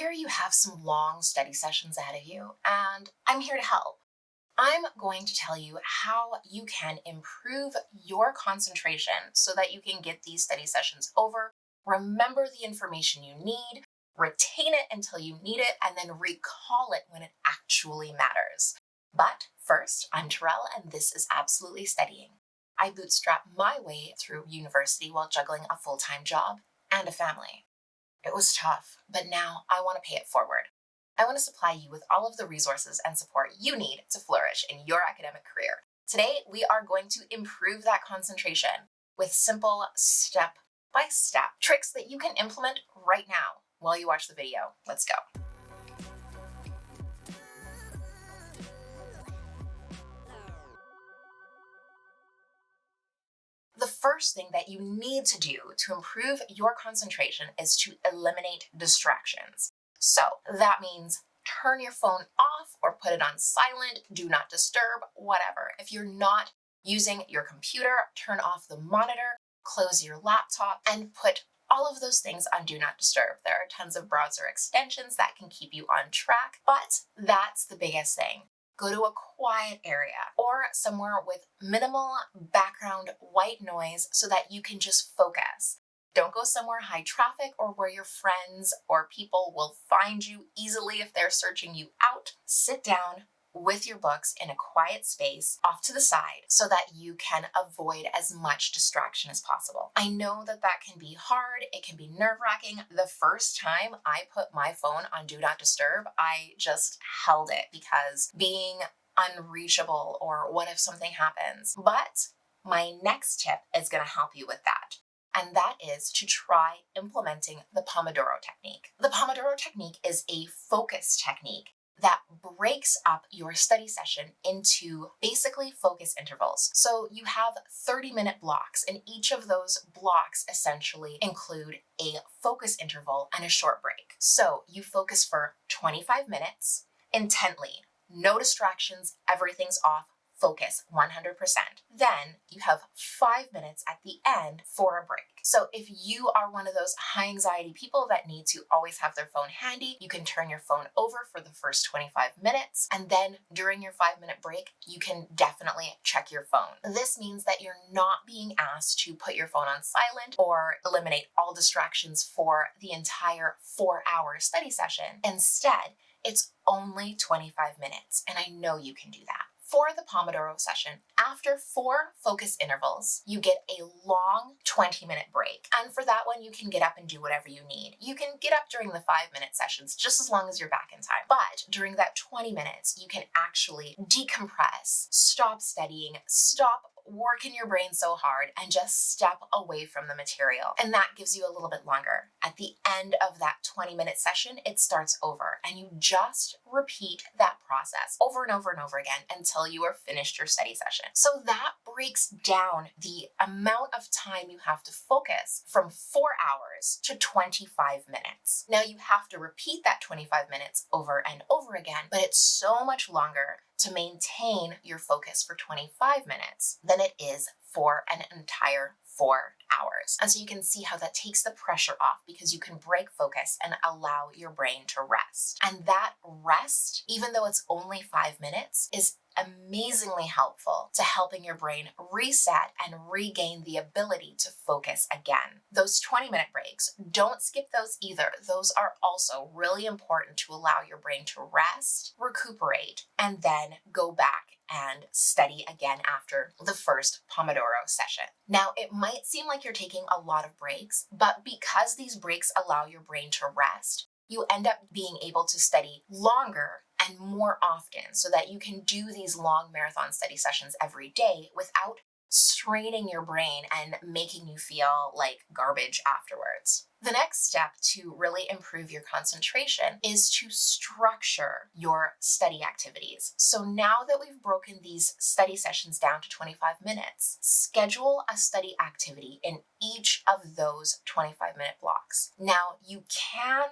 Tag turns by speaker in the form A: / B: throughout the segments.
A: hear you have some long study sessions ahead of you, and I'm here to help. I'm going to tell you how you can improve your concentration so that you can get these study sessions over, remember the information you need, retain it until you need it, and then recall it when it actually matters. But first, I'm Terrell, and this is Absolutely Studying. I bootstrapped my way through university while juggling a full-time job and a family. It was tough, but now I want to pay it forward. I want to supply you with all of the resources and support you need to flourish in your academic career. Today, we are going to improve that concentration with simple step-by-step tricks that you can implement right now while you watch the video. Let's go. The first thing that you need to do to improve your concentration is to eliminate distractions. So that means turn your phone off or put it on silent, do not disturb, whatever. If you're not using your computer, turn off the monitor, close your laptop, and put all of those things on Do Not Disturb. There are tons of browser extensions that can keep you on track, but that's the biggest thing. Go to a quiet area or somewhere with minimal background white noise so that you can just focus. Don't go somewhere high traffic or where your friends or people will find you easily if they're searching you out. Sit down with your books in a quiet space off to the side so that you can avoid as much distraction as possible. I know that that can be hard. It can be nerve-wracking. The first time I put my phone on Do Not Disturb, I just held it because being unreachable or what if something happens? But my next tip is going to help you with that. And that is to try implementing the Pomodoro technique. The Pomodoro technique is a focus technique that breaks up your study session into basically focus intervals. So you have 30-minute blocks, and each of those blocks essentially include a focus interval and a short break. So you focus for 25 minutes intently, no distractions, everything's off, focus 100%. Then you have 5 minutes at the end for a break. So if you are one of those high anxiety people that need to always have their phone handy, you can turn your phone over for the first 25 minutes. And then during your 5-minute break, you can definitely check your phone. This means that you're not being asked to put your phone on silent or eliminate all distractions for the entire 4-hour study session. Instead, it's only 25 minutes, and I know you can do that. For the Pomodoro session, after 4 focus intervals, you get a long 20-minute break. And for that one, you can get up and do whatever you need. You can get up during the 5-minute sessions, just as long as you're back in time. But during that 20 minutes, you can actually decompress, stop studying, stop working your brain so hard, and just step away from the material. And that gives you a little bit longer. At the end of that 20-minute session, it starts over, and you just repeat that process over and over and over again until you are finished your study session. So that breaks down the amount of time you have to focus from 4 hours to 25 minutes. Now you have to repeat that 25 minutes over and over again, but it's so much longer to maintain your focus for 25 minutes than it is for an entire 4 hours. And so you can see how that takes the pressure off because you can break focus and allow your brain to rest. And that rest, even though it's only 5 minutes, is amazingly helpful to helping your brain reset and regain the ability to focus again. Those 20-minute breaks, don't skip those either. Those are also really important to allow your brain to rest, recuperate, and then go back and study again after the first Pomodoro session. Now, it might seem like you're taking a lot of breaks, but because these breaks allow your brain to rest, you end up being able to study longer and more often so that you can do these long marathon study sessions every day without straining your brain and making you feel like garbage afterwards. The next step to really improve your concentration is to structure your study activities. So now that we've broken these study sessions down to 25 minutes, schedule a study activity in each of those 25-minute blocks. Now, you can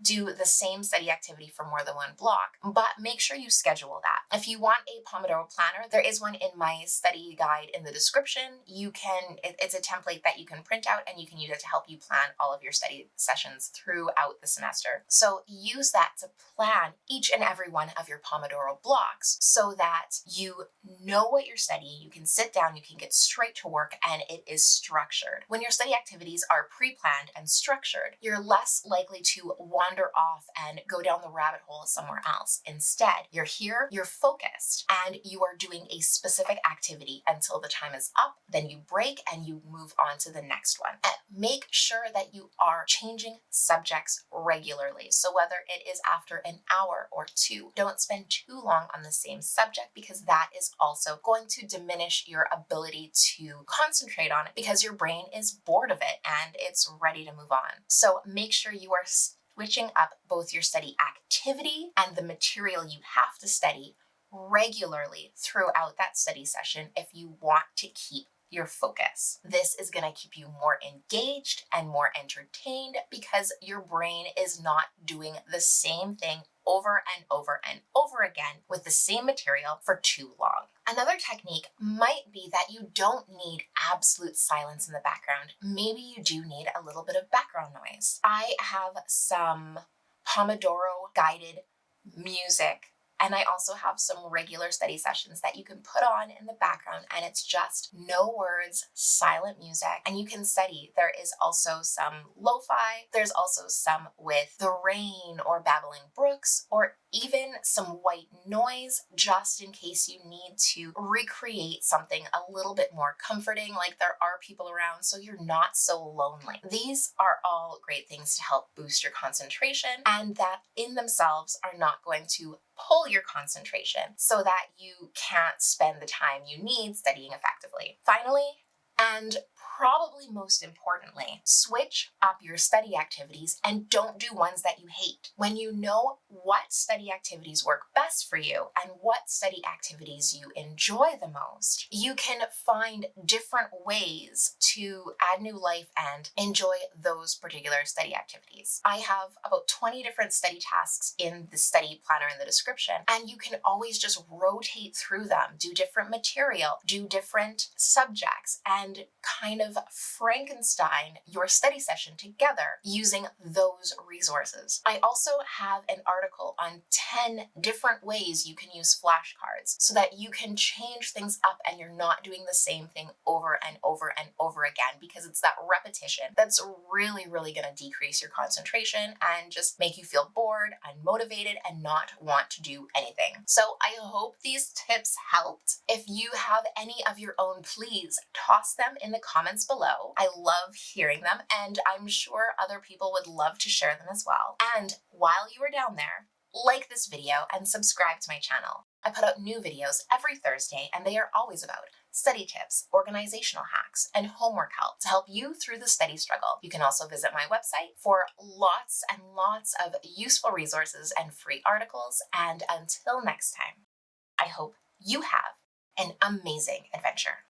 A: do the same study activity for more than one block, but make sure you schedule that. If you want a Pomodoro planner, there is one in my study guide in the description. It's a template that you can print out and you can use it to help you plan all of your study sessions throughout the semester. So use that to plan each and every one of your Pomodoro blocks so that you know what you're studying, you can sit down, you can get straight to work, and it is structured. When your study activities are pre-planned and structured, you're less likely to wander off and go down the rabbit hole somewhere else. Instead, you're here, you're focused, and you are doing a specific activity until the time is up, then you break and you move on to the next one. And make sure that you are changing subjects regularly. So whether it is after an hour or two, don't spend too long on the same subject, because that is also going to diminish your ability to concentrate on it because your brain is bored of it and it's ready to move on. So make sure you are switching up both your study activity and the material you have to study regularly throughout that study session if you want to keep your focus. This is going to keep you more engaged and more entertained because your brain is not doing the same thing over and over and over again with the same material for too long. Another technique might be that you don't need absolute silence in the background. Maybe you do need a little bit of background noise. I have some Pomodoro guided music, and I also have some regular study sessions that you can put on in the background, and it's just no words, silent music, and you can study. There is also some lo-fi. There's also some with the rain or babbling brooks, or even some white noise, just in case you need to recreate something a little bit more comforting, like there are people around, so you're not so lonely. These are all great things to help boost your concentration, and that in themselves are not going to pull your concentration so that you can't spend the time you need studying effectively. Finally, and probably most importantly, switch up your study activities and don't do ones that you hate. When you know what study activities work best for you and what study activities you enjoy the most, you can find different ways to add new life and enjoy those particular study activities. I have about 20 different study tasks in the study planner in the description, and you can always just rotate through them, do different material, do different subjects, and kind of Frankenstein your study session together using those resources. I also have an article on 10 different ways you can use flashcards so that you can change things up and you're not doing the same thing over and over and over again, because it's that repetition that's really going to decrease your concentration and just make you feel bored, unmotivated, and not want to do anything. So I hope these tips helped. If you have any of your own, please toss them in the comments below. I love hearing them, and I'm sure other people would love to share them as well. And while you are down there, like this video and subscribe to my channel. I put out new videos every Thursday, and they are always about study tips, organizational hacks, and homework help to help you through the study struggle. You can also visit my website for lots and lots of useful resources and free articles. And until next time, I hope you have an amazing adventure.